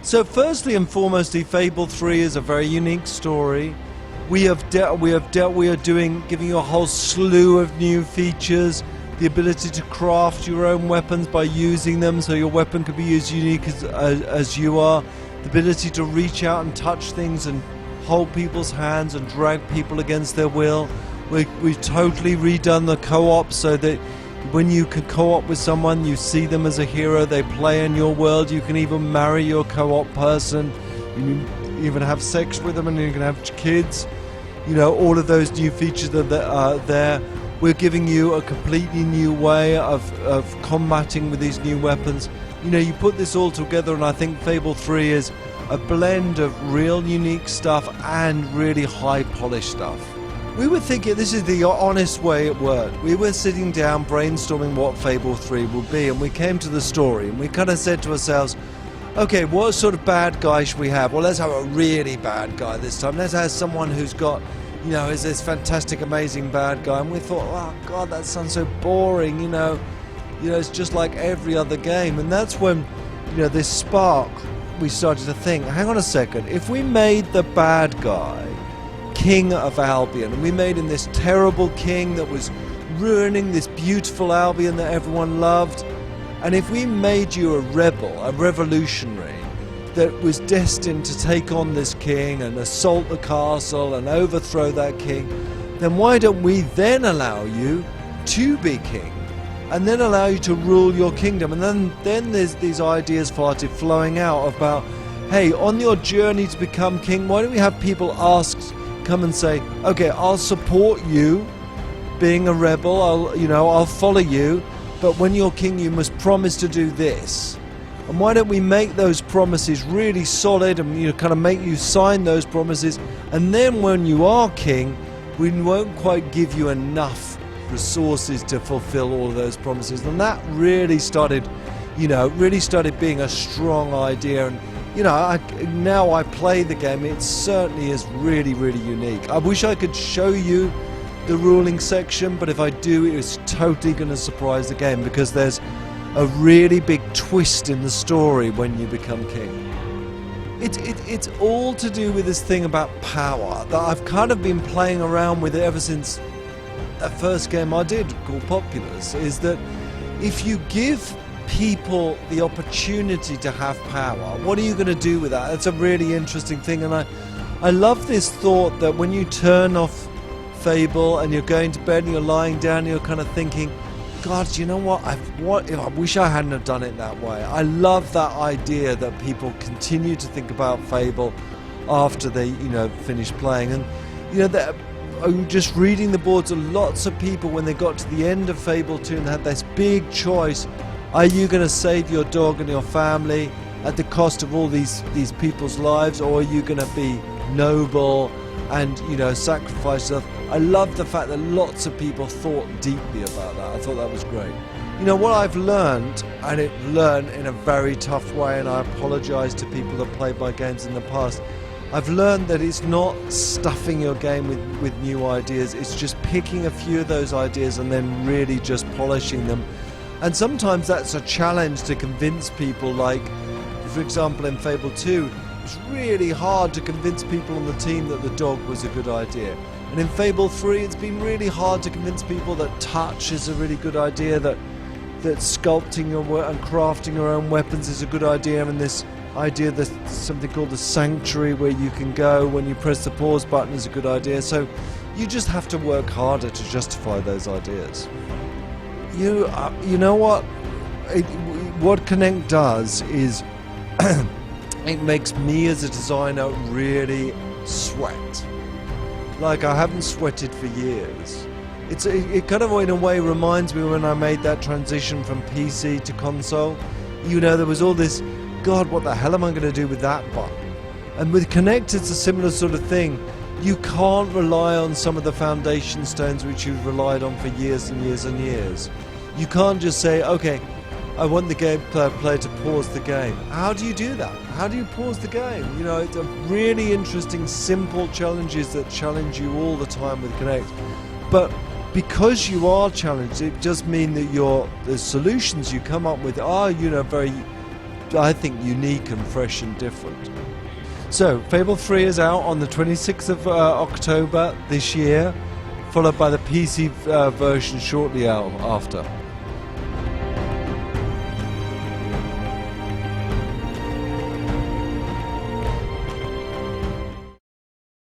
So firstly and foremostly, Fable 3 is a very unique story. We are giving you a whole slew of new features. The ability to craft your own weapons by using them, so your weapon could be as unique as you are. The ability to reach out and touch things and hold people's hands and drag people against their will. We've totally redone the co-op so that when you can co-op with someone, you see them as a hero, they play in your world, you can even marry your co-op person, you can even have sex with them, and you can have kids. You know, all of those new features that are there. We're giving you a completely new way of combating with these new weapons. You know, you put this all together, and I think Fable 3 is a blend of real unique stuff and really high polished stuff. We were thinking this is the honest way it worked. We were sitting down brainstorming what Fable 3 would be, and we came to the story, and we kind of said to ourselves, okay, what sort of bad guy should we have? Well, let's have a really bad guy this time. Let's have someone who's got, you know, is this fantastic, amazing bad guy. And we thought, oh God, that sounds so boring, you know, it's just like every other game. And that's when, you know, this spark, we started to think, hang on a second, if we made the bad guy King of Albion, and we made him this terrible king that was ruining this beautiful Albion that everyone loved, and if we made you a rebel, a revolutionary, that was destined to take on this king and assault the castle and overthrow that king, then why don't we then allow you to be king? And then allow you to rule your kingdom. And then there's these ideas started flowing out about, hey, on your journey to become king, why don't we have people come and say, okay, I'll support you being a rebel, I'll follow you, but when you're king you must promise to do this. And why don't we make those promises really solid and kind of make you sign those promises, and then when you are king, we won't quite give you enough resources to fulfill all of those promises. And that really started being a strong idea. And now I play the game, it certainly is really, really unique. I wish I could show you the ruling section, but if I do, it is totally going to surprise the game, because there's a really big twist in the story when you become king. It's all to do with this thing about power that I've kind of been playing around with ever since that first game I did called Populous, is that if you give people the opportunity to have power, what are you going to do with that? It's a really interesting thing, and I love this thought that when you turn off Fable and you're going to bed and you're lying down and you're kind of thinking, God, you know what? I wish I hadn't have done it that way. I love that idea that people continue to think about Fable after they, finish playing. And I'm just reading the boards of lots of people when they got to the end of Fable 2 and had this big choice. Are you going to save your dog and your family at the cost of all these people's lives, or are you going to be noble and sacrifice yourself? I love the fact that lots of people thought deeply about that. I thought that was great. What I've learned, and it learned in a very tough way, and I apologize to people that played my games in the past, I've learned that it's not stuffing your game with new ideas, it's just picking a few of those ideas and then really just polishing them. And sometimes that's a challenge to convince people, like, for example, in Fable 2, it's really hard to convince people on the team that the dog was a good idea. And in Fable 3, it's been really hard to convince people that touch is a really good idea, that sculpting and crafting your own weapons is a good idea, and this idea that something called the sanctuary where you can go when you press the pause button is a good idea. So you just have to work harder to justify those ideas. You know what? What Connect does is it makes me as a designer really sweat. Like I haven't sweated for years. It kind of in a way reminds me when I made that transition from PC to console. There was all this, God, what the hell am I going to do with that button? And with Connect, it's a similar sort of thing. You can't rely on some of the foundation stones which you've relied on for years and years and years. You can't just say, okay, I want the game player to pause the game. How do you do that? How do you pause the game? It's a really interesting, simple challenges that challenge you all the time with Connect. But because you are challenged, it does mean that the solutions you come up with are, very I think, unique and fresh and different. So, Fable 3 is out on the 26th of October this year, followed by the PC version shortly after.